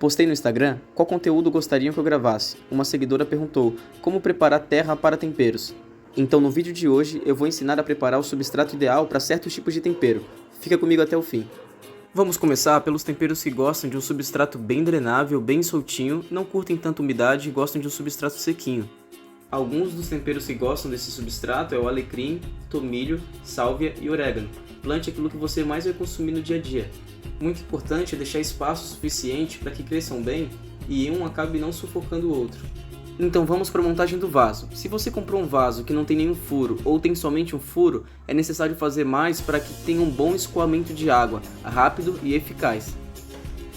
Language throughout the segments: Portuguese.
Postei no Instagram qual conteúdo gostariam que eu gravasse. Uma seguidora perguntou como preparar terra para temperos. Então no vídeo de hoje eu vou ensinar a preparar o substrato ideal para certos tipos de tempero. Fica comigo até o fim. Vamos começar pelos temperos que gostam de um substrato bem drenável, bem soltinho, não curtem tanta umidade e gostam de um substrato sequinho. Alguns dos temperos que gostam desse substrato é o alecrim, tomilho, sálvia e orégano. Plante aquilo que você mais vai consumir no dia a dia. Muito importante é deixar espaço suficiente para que cresçam bem e um acabe não sufocando o outro. Então vamos para a montagem do vaso. Se você comprou um vaso que não tem nenhum furo ou tem somente um furo, é necessário fazer mais para que tenha um bom escoamento de água, rápido e eficaz.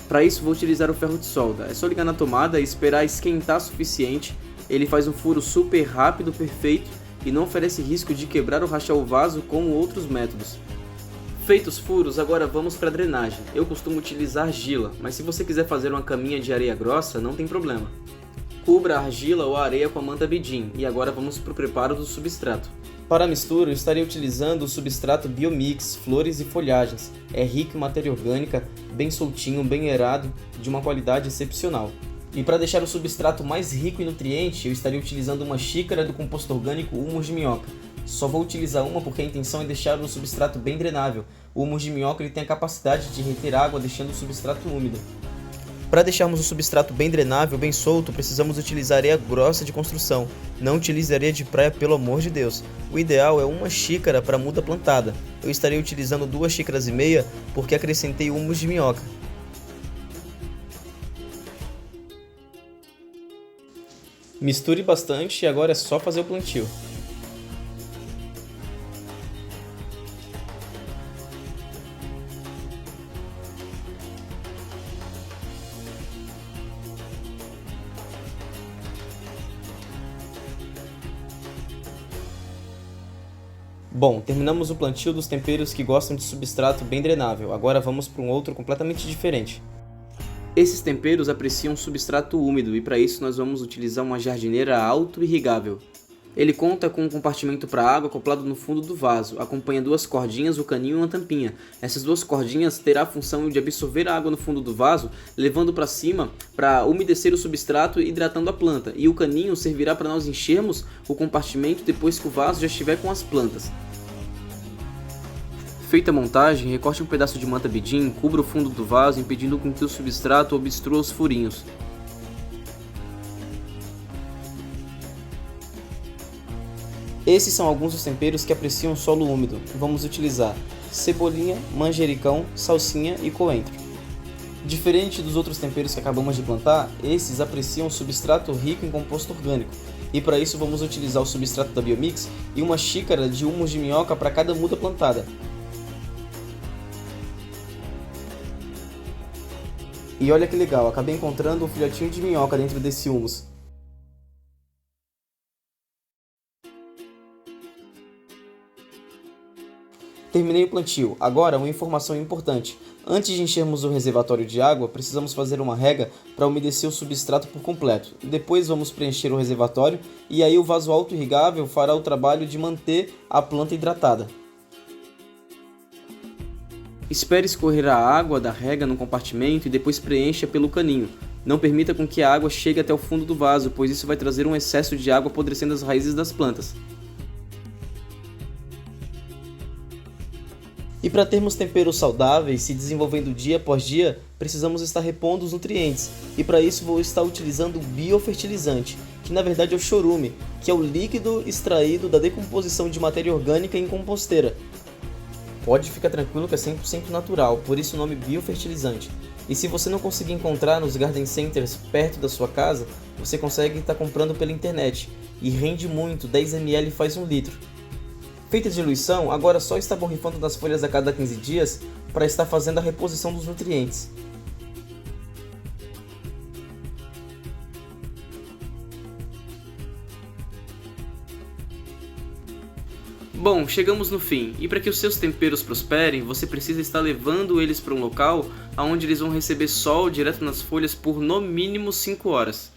Para isso vou utilizar o ferro de solda. É só ligar na tomada e esperar esquentar o suficiente. Ele faz um furo super rápido, perfeito e não oferece risco de quebrar ou rachar o vaso como outros métodos. Feitos os furos, agora vamos para a drenagem. Eu costumo utilizar argila, mas se você quiser fazer uma caminha de areia grossa, não tem problema. Cubra a argila ou a areia com a manta Bedim e agora vamos para o preparo do substrato. Para a mistura, eu estarei utilizando o substrato Biomix, flores e folhagens. É rico em matéria orgânica, bem soltinho, bem aerado, de uma qualidade excepcional. E para deixar o substrato mais rico em nutriente, eu estarei utilizando uma xícara do composto orgânico humus de minhoca. Só vou utilizar uma porque a intenção é deixar o substrato bem drenável. O humus de minhoca ele tem a capacidade de reter água, deixando o substrato úmido. Para deixarmos o substrato bem drenável, bem solto, precisamos utilizar areia grossa de construção. Não utilize areia de praia, pelo amor de Deus. O ideal é uma xícara para muda plantada. Eu estarei utilizando 2,5 xícaras porque acrescentei humus de minhoca. Misture bastante e agora é só fazer o plantio. Bom, terminamos o plantio dos temperos que gostam de substrato bem drenável. Agora vamos para um outro completamente diferente. Esses temperos apreciam substrato úmido e para isso nós vamos utilizar uma jardineira auto-irrigável. Ele conta com um compartimento para água acoplado no fundo do vaso, acompanha 2 cordinhas, o caninho e uma tampinha. Essas 2 cordinhas terão a função de absorver a água no fundo do vaso, levando para cima para umedecer o substrato e hidratando a planta. E o caninho servirá para nós enchermos o compartimento depois que o vaso já estiver com as plantas. Feita a montagem, recorte um pedaço de manta Bedim, cubra o fundo do vaso, impedindo com que o substrato obstrua os furinhos. Esses são alguns dos temperos que apreciam o solo úmido. Vamos utilizar cebolinha, manjericão, salsinha e coentro. Diferente dos outros temperos que acabamos de plantar, esses apreciam o substrato rico em composto orgânico. E para isso vamos utilizar o substrato da Biomix e uma xícara de humus de minhoca para cada muda plantada. E olha que legal, acabei encontrando um filhotinho de minhoca dentro desse humus. Terminei o plantio. Agora, uma informação importante. Antes de enchermos o reservatório de água, precisamos fazer uma rega para umedecer o substrato por completo. Depois vamos preencher o reservatório e aí o vaso auto-irrigável fará o trabalho de manter a planta hidratada. Espere escorrer a água da rega no compartimento e depois preencha pelo caninho. Não permita com que a água chegue até o fundo do vaso, pois isso vai trazer um excesso de água apodrecendo as raízes das plantas. E para termos temperos saudáveis se desenvolvendo dia após dia, precisamos estar repondo os nutrientes. E para isso vou estar utilizando o biofertilizante, que na verdade é o chorume, que é o líquido extraído da decomposição de matéria orgânica em composteira. Pode ficar tranquilo que é 100% natural, por isso o nome biofertilizante. E se você não conseguir encontrar nos garden centers perto da sua casa, você consegue estar comprando pela internet. E rende muito, 10 ml faz 1 litro. Feita a diluição, agora só está borrifando das folhas a cada 15 dias para estar fazendo a reposição dos nutrientes. Bom, chegamos no fim, e para que os seus temperos prosperem, você precisa estar levando eles para um local onde eles vão receber sol direto nas folhas por no mínimo 5 horas.